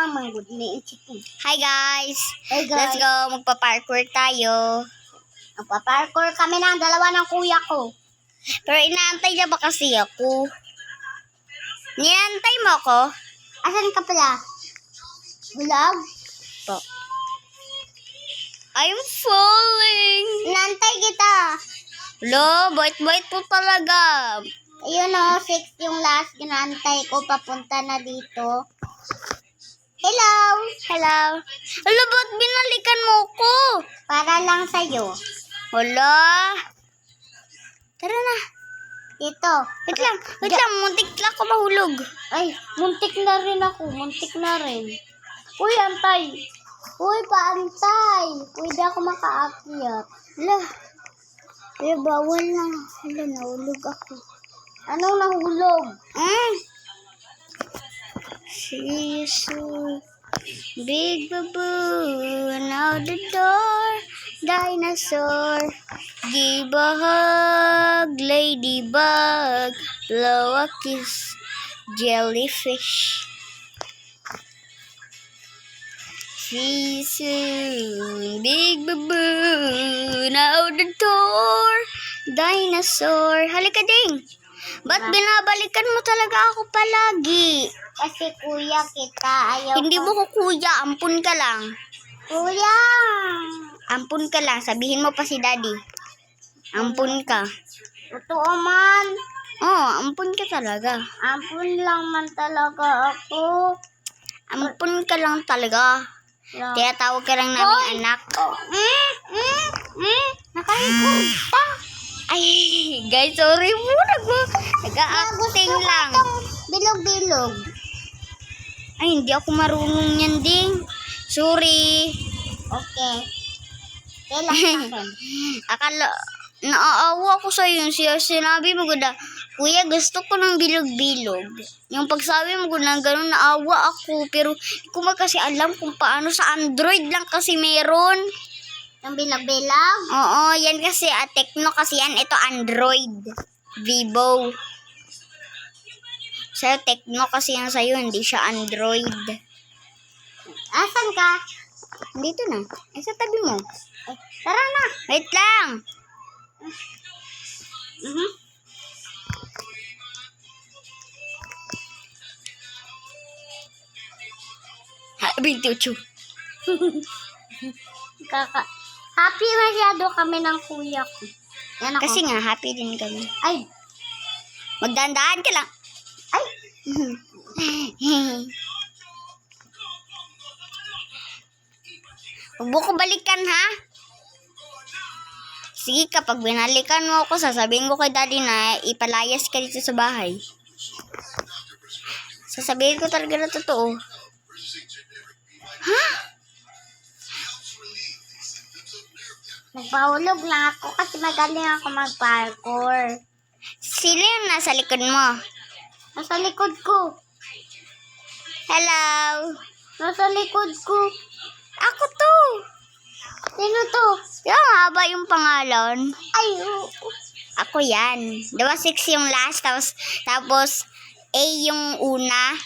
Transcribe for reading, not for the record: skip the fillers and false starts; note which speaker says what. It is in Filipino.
Speaker 1: manggod ni chicken.
Speaker 2: Hi guys!
Speaker 1: Hey guys.
Speaker 2: Let's go! Magpa-parkour tayo.
Speaker 1: Magpa-parkour kami ng dalawa ng kuya ko.
Speaker 2: Pero inaantay niya ba kasi ako? Niantay mo ako?
Speaker 1: Asan ka pala? Vlog?
Speaker 2: Po. I'm falling!
Speaker 1: Inantay kita.
Speaker 2: Lo, bait-bait po talaga.
Speaker 1: Ayun o, 6 yung last ginantay ko. Papunta na dito. Hello!
Speaker 2: Hello? Hala, ba't binalikan mo ko?
Speaker 1: Para lang sa'yo.
Speaker 2: Hala? Tara na.
Speaker 1: Dito.
Speaker 2: Wait lang, muntik lang ako mahulog.
Speaker 1: Ay, muntik na rin ako. Muntik na rin. Uy, antay. Uy, paantay. Pwede ako makaakyat.
Speaker 2: Hala,
Speaker 1: Pero bawal na. Hala, nahulog ako. Anong nahulog?
Speaker 2: See you soon. Big baboon out the door. Dinosaur. Give a hug. Ladybug. Blow a kiss. Jellyfish. See you soon. Big baboon out the door. Dinosaur. Halika ding. Ba't binabalikan mo talaga ako palagi?
Speaker 1: Kasi kuya kita. Ayaw
Speaker 2: Hindi mo ko kuya, ampun ka lang.
Speaker 1: Kuya!
Speaker 2: Ampun ka lang, sabihin mo pa si daddy. Ampun ka.
Speaker 1: Totoo man.
Speaker 2: Oo, ampun ka talaga.
Speaker 1: Ampun lang man talaga ako.
Speaker 2: Ampun ka lang talaga. Kaya tawag ka lang namin anak.
Speaker 1: Nakalikod pa.
Speaker 2: Ay, guys, sorry po. Nag-a-acting lang.
Speaker 1: Bilog-bilog.
Speaker 2: Ay, hindi ako marunong yan ding. Sorry.
Speaker 1: Okay. Kailan akin?
Speaker 2: Akala, naaawa ko sa'yo. Sinabi mo ganda, kuya, gusto ko ng bilog-bilog. Yung pagsabi mo ganda, ganun, naawa ako. Pero, hindi ko kasi alam kung paano sa Android lang kasi meron.
Speaker 1: Yung bilag-bilag?
Speaker 2: Oo, yan kasi, Tecno kasi yan. Ito, Android. Vivo. Sa'yo, Tecno kasi yan sa'yo. Hindi siya Android.
Speaker 1: Asan ka?
Speaker 2: Dito na. Ay, sa tabi mo.
Speaker 1: Tara na.
Speaker 2: Wait lang. Ha, 28.
Speaker 1: Happy masyado kami ng kuya ko. Yan ako.
Speaker 2: Kasi nga, happy din kami.
Speaker 1: Ay.
Speaker 2: Magdandaan ka lang.
Speaker 1: Ay.
Speaker 2: Huwag mo ko balikan, ha? Sige, kapag binalikan mo ako, sasabihin ko kay daddy na ipalayas ka dito sa bahay. Sasabihin ko talaga na totoo. Ha?
Speaker 1: Nagpahulog lang ako kasi magaling ako mag-parkour.
Speaker 2: Sino yung nasa likod mo?
Speaker 1: Nasa likod ko.
Speaker 2: Hello?
Speaker 1: Nasa likod ko.
Speaker 2: Ako to.
Speaker 1: Sino to?
Speaker 2: Yung haba yung pangalan.
Speaker 1: Ay, oo.
Speaker 2: Ako yan. Diba 6 yung last, tapos A yung una.